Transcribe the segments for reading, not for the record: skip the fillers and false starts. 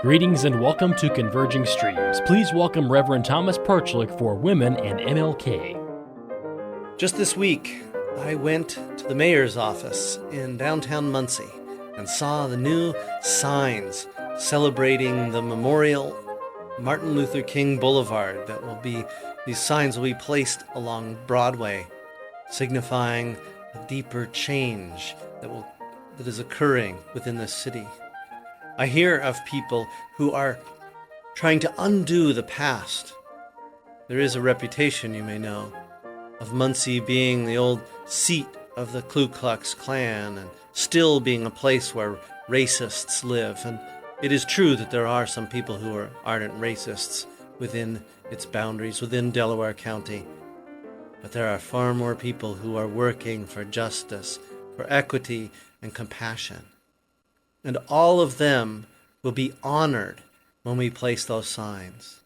Greetings and welcome to Converging Streams. Please welcome Reverend Thomas Perchlik for Women and MLK. Just this week, I went to the mayor's office in downtown Muncie and saw the new signs celebrating the memorial Martin Luther King Boulevard. These signs will be placed along Broadway, signifying a deeper change that is occurring within the city. I hear of people who are trying to undo the past. There is a reputation, you may know, of Muncie being the old seat of the Ku Klux Klan and still being a place where racists live. And it is true that there are some people who are ardent racists within its boundaries, within Delaware County. But there are far more people who are working for justice, for equity, and compassion. And all of them will be honored when we place those signs.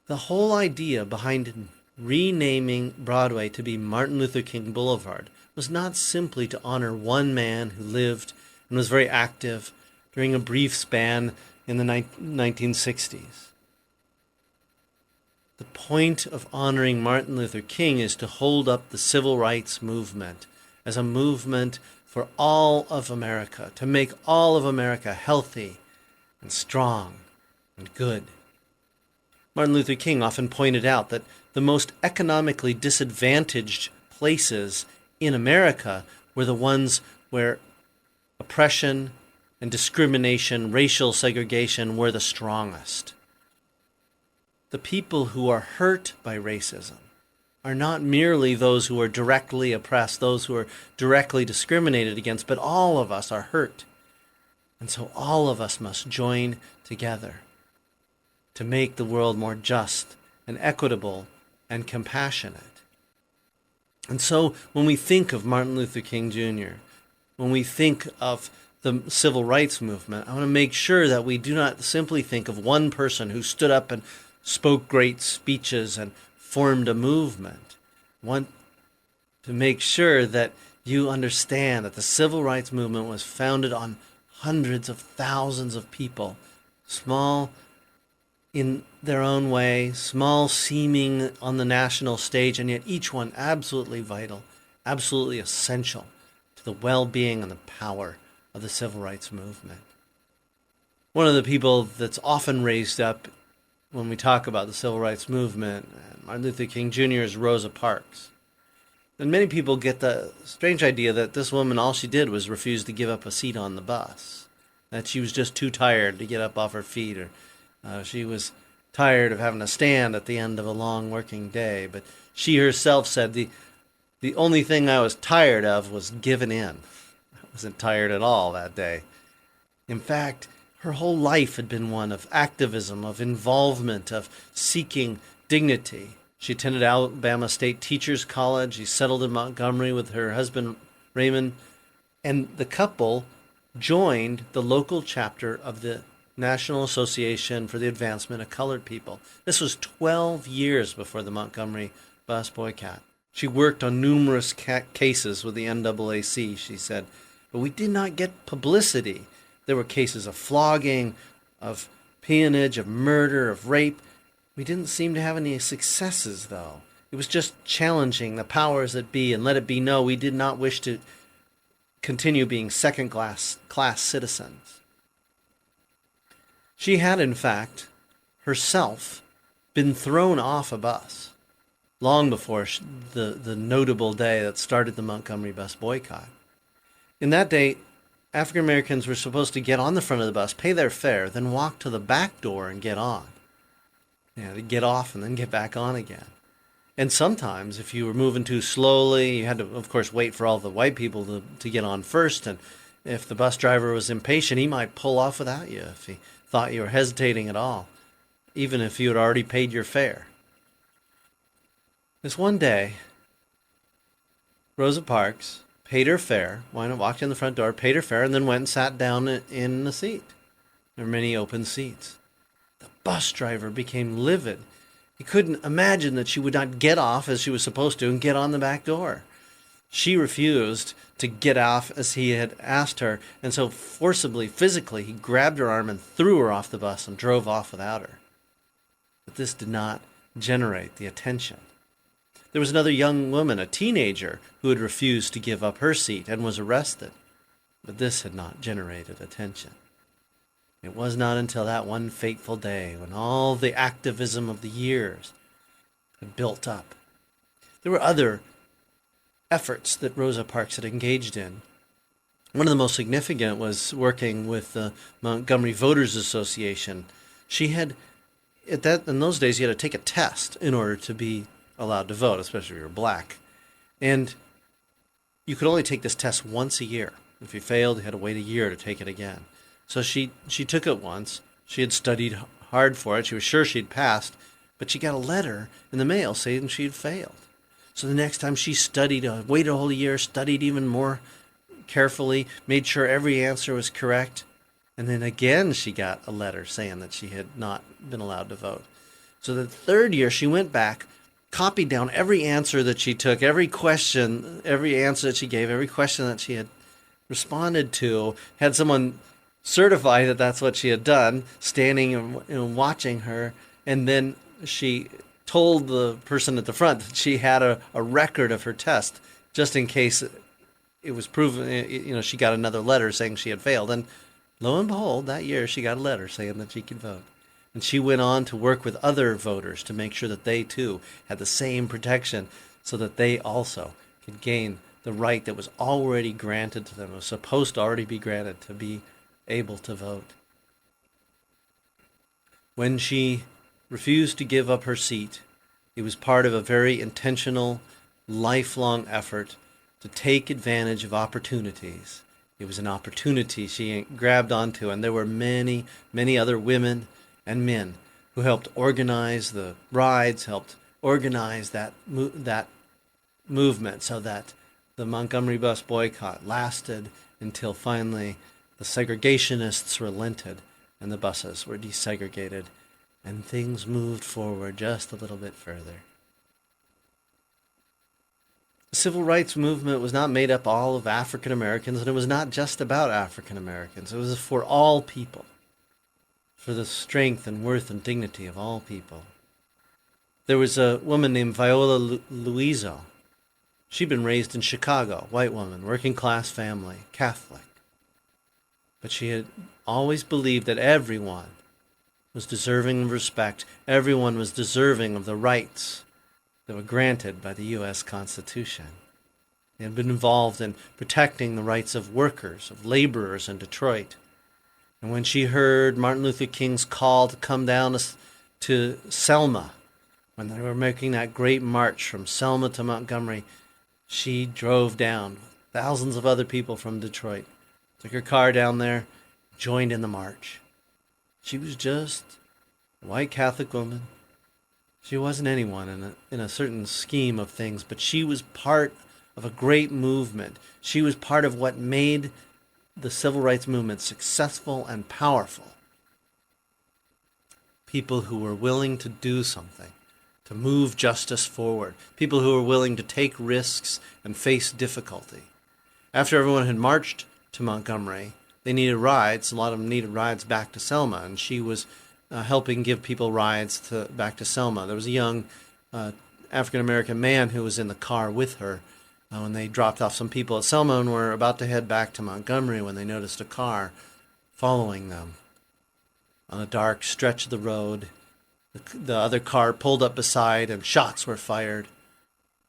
The whole idea behind renaming Broadway to be Martin Luther King Boulevard was not simply to honor one man who lived and was very active during a brief span in the 1960s. The point of honoring Martin Luther King is to hold up the civil rights movement as a movement for all of America, to make all of America healthy and strong and good. Martin Luther King often pointed out that the most economically disadvantaged places in America were the ones where oppression and discrimination, racial segregation were the strongest. The people who are hurt by racism are not merely those who are directly oppressed, those who are directly discriminated against, but all of us are hurt. And so all of us must join together to make the world more just and equitable and compassionate. And so when we think of Martin Luther King Jr., when we think of the civil rights movement, I want to make sure that we do not simply think of one person who stood up and spoke great speeches and formed a movement. I want to make sure that you understand that the civil rights movement was founded on hundreds of thousands of people, small in their own way, small seeming on the national stage, and yet each one absolutely vital, absolutely essential to the well-being and the power of the civil rights movement. One of the people that's often raised up when we talk about the civil rights movement, Martin Luther King Jr., is Rosa Parks. And many people get the strange idea that this woman, all she did was refuse to give up a seat on the bus, that she was just too tired to get up off her feet, or she was tired of having to stand at the end of a long working day. But she herself said, the only thing I was tired of was giving in. I wasn't tired at all that day. In fact, her whole life had been one of activism, of involvement, of seeking dignity. She attended Alabama State Teachers College. She settled in Montgomery with her husband, Raymond. And the couple joined the local chapter of the National Association for the Advancement of Colored People. This was 12 years before the Montgomery bus boycott. She worked on numerous cases with the NAAC, she said, but we did not get publicity. There were cases of flogging, of peonage, of murder, of rape. We didn't seem to have any successes, though. It was just challenging the powers that be and let it be known we did not wish to continue being second-class citizens. She had, in fact, herself been thrown off a bus long before the notable day that started the Montgomery bus boycott. In that day, African Americans were supposed to get on the front of the bus, pay their fare, then walk to the back door and get on. To get off and then get back on again. And sometimes, if you were moving too slowly, you had to, of course, wait for all the white people to get on first. And if the bus driver was impatient, he might pull off without you if he thought you were hesitating at all, even if you had already paid your fare. This one day, Rosa Parks paid her fare, walked in the front door, paid her fare, and then went and sat down in the seat. There were many open seats. The bus driver became livid. He couldn't imagine that she would not get off as she was supposed to and get on the back door. She refused to get off as he had asked her, and so forcibly, physically, he grabbed her arm and threw her off the bus and drove off without her. But this did not generate the attention. There was another young woman, a teenager, who had refused to give up her seat and was arrested. But this had not generated attention. It was not until that one fateful day, when all the activism of the years had built up. There were other efforts that Rosa Parks had engaged in. One of the most significant was working with the Montgomery Voters Association. She had, in those days, you had to take a test in order to be allowed to vote, especially if you were black. And you could only take this test once a year. If you failed, you had to wait a year to take it again. So she took it once. She had studied hard for it. She was sure she'd passed, but she got a letter in the mail saying she had failed. So the next time she studied, waited a whole year, studied even more carefully, made sure every answer was correct, and then again she got a letter saying that she had not been allowed to vote. So the third year she went back, copied down every answer that she took, every question, every answer that she gave, every question that she had responded to, had someone certify that that's what she had done, standing and watching her, and then she told the person at the front that she had a record of her test, just in case it was proven, she got another letter saying she had failed. And lo and behold, that year she got a letter saying that she could vote. And she went on to work with other voters to make sure that they too had the same protection, so that they also could gain the right that was already granted to them, was supposed to already be granted, to be able to vote. When she refused to give up her seat, it was part of a very intentional, lifelong effort to take advantage of opportunities. It was an opportunity she grabbed onto, and there were many, many other women and men who helped organize the rides, helped organize that movement, so that the Montgomery bus boycott lasted until finally the segregationists relented and the buses were desegregated, and things moved forward just a little bit further. The civil rights movement was not made up all of African Americans, and it was not just about African Americans. It was for all people, for the strength and worth and dignity of all people. There was a woman named Viola Luiso. She'd been raised in Chicago, white woman, working class family, Catholic. But she had always believed that everyone was deserving of respect. Everyone was deserving of the rights that were granted by the U.S. Constitution. They had been involved in protecting the rights of workers, of laborers in Detroit. And when she heard Martin Luther King's call to come down to Selma, when they were making that great march from Selma to Montgomery, she drove down with thousands of other people from Detroit, took her car down there, joined in the march. She was just a white Catholic woman. She wasn't anyone in a certain scheme of things, but she was part of a great movement. She was part of what made the civil rights movement successful and powerful. People who were willing to do something, to move justice forward. People who were willing to take risks and face difficulty. After everyone had marched to Montgomery, they needed rides. A lot of them needed rides back to Selma, and she was helping give people rides back to Selma. There was a young African-American man who was in the car with her when they dropped off some people at Selma and were about to head back to Montgomery when they noticed a car following them on a dark stretch of the road. The other car pulled up beside and shots were fired.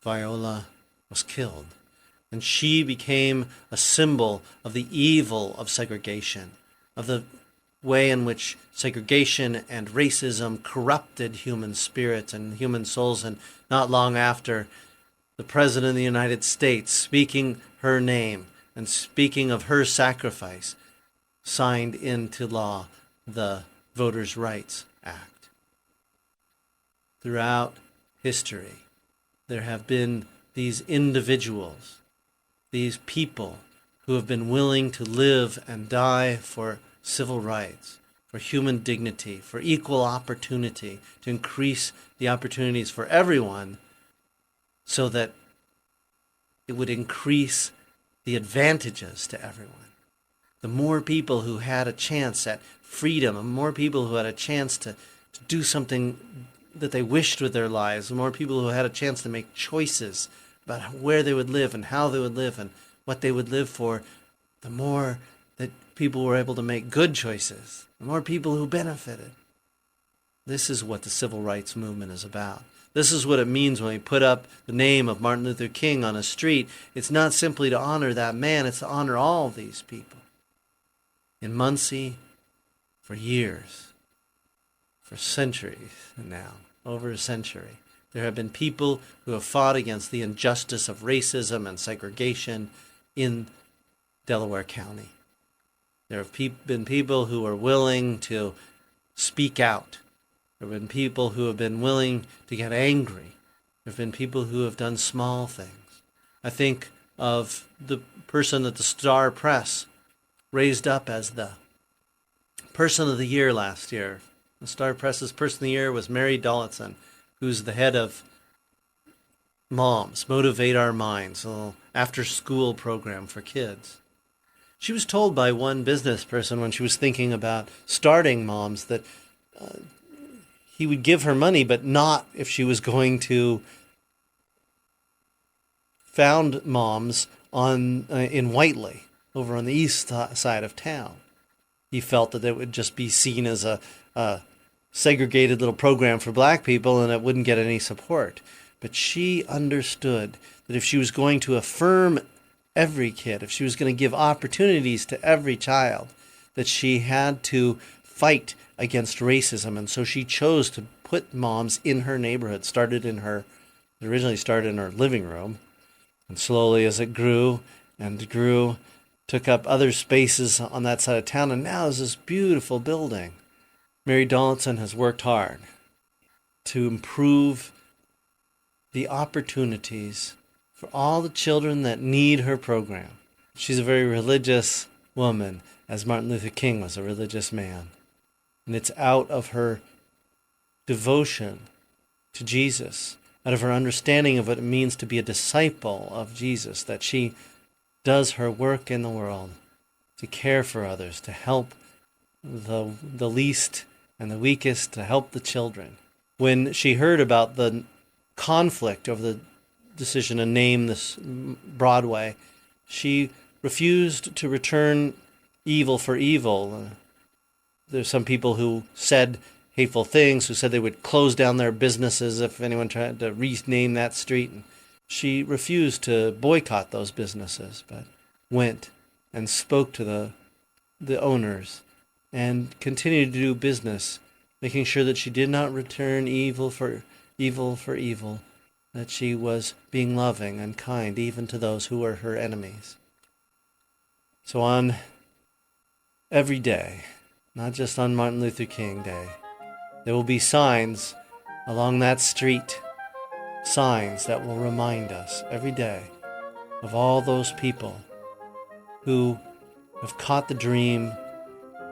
Viola was killed. And she became a symbol of the evil of segregation, of the way in which segregation and racism corrupted human spirits and human souls. And not long after, the President of the United States, speaking her name and speaking of her sacrifice, signed into law the Voters' Rights Act. Throughout history, there have been these individuals, these people who have been willing to live and die for civil rights, for human dignity, for equal opportunity, to increase the opportunities for everyone so that it would increase the advantages to everyone. The more people who had a chance at freedom, the more people who had a chance to do something that they wished with their lives, the more people who had a chance to make choices about where they would live and how they would live and what they would live for, the more that people were able to make good choices, the more people who benefited. This is what the civil rights movement is about. This is what it means when we put up the name of Martin Luther King on a street. It's not simply to honor that man, it's to honor all of these people. In Muncie, for years, for centuries now, over a century, there have been people who have fought against the injustice of racism and segregation in Delaware County. There have been people who are willing to speak out. There have been people who have been willing to get angry. There have been people who have done small things. I think of the person that the Star Press raised up as the Person of the Year last year. The Star Press's Person of the Year was Mary Dollitson, who's the head of Moms, Motivate Our Minds, a little after-school program for kids. She was told by one business person when she was thinking about starting Moms that he would give her money, but not if she was going to found Moms in Whiteley, over on the east side of town. He felt that it would just be seen as a segregated little program for black people and it wouldn't get any support. But she understood that if she was going to affirm every kid, if she was going to give opportunities to every child, that she had to fight against racism. And so she chose to put Moms in her neighborhood. It originally started in her living room. And slowly as it grew and grew, took up other spaces on that side of town, and now is this beautiful building. Mary Dollitson has worked hard to improve the opportunities for all the children that need her program. She's a very religious woman, as Martin Luther King was a religious man. And it's out of her devotion to Jesus, out of her understanding of what it means to be a disciple of Jesus, that she does her work in the world to care for others, to help the least and the weakest, to help the children. When she heard about the conflict over the decision to name this Broadway, she refused to return evil for evil. There's some people who said hateful things, who said they would close down their businesses if anyone tried to rename that street. She refused to boycott those businesses, but went and spoke to the owners and continued to do business, making sure that she did not return evil for evil, that she was being loving and kind even to those who were her enemies. So on every day, not just on Martin Luther King Day, there will be signs along that street, signs that will remind us every day of all those people who have caught the dream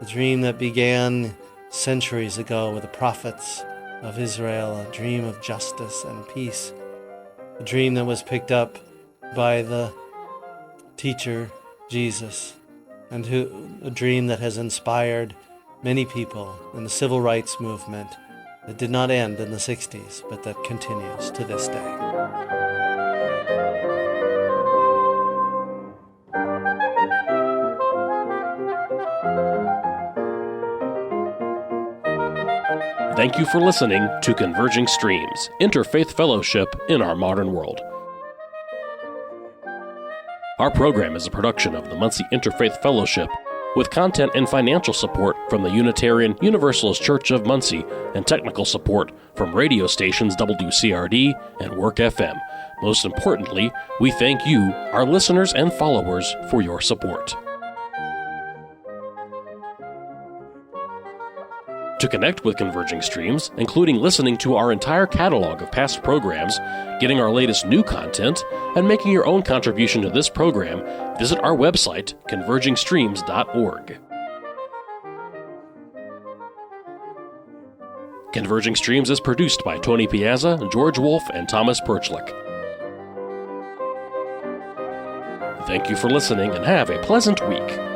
that began centuries ago with the prophets of Israel, a dream of justice and peace, a dream that was picked up by the teacher, Jesus, and a dream that has inspired many people in the civil rights movement that did not end in the 60s, but that continues to this day. Thank you for listening to Converging Streams, Interfaith Fellowship in Our Modern World. Our program is a production of the Muncie Interfaith Fellowship, with content and financial support from the Unitarian Universalist Church of Muncie and technical support from radio stations WCRD and Work FM. Most importantly, we thank you, our listeners and followers, for your support. To connect with Converging Streams, including listening to our entire catalog of past programs, getting our latest new content, and making your own contribution to this program, visit our website, convergingstreams.org. Converging Streams is produced by Tony Piazza, George Wolfe, and Thomas Perchlik. Thank you for listening and have a pleasant week.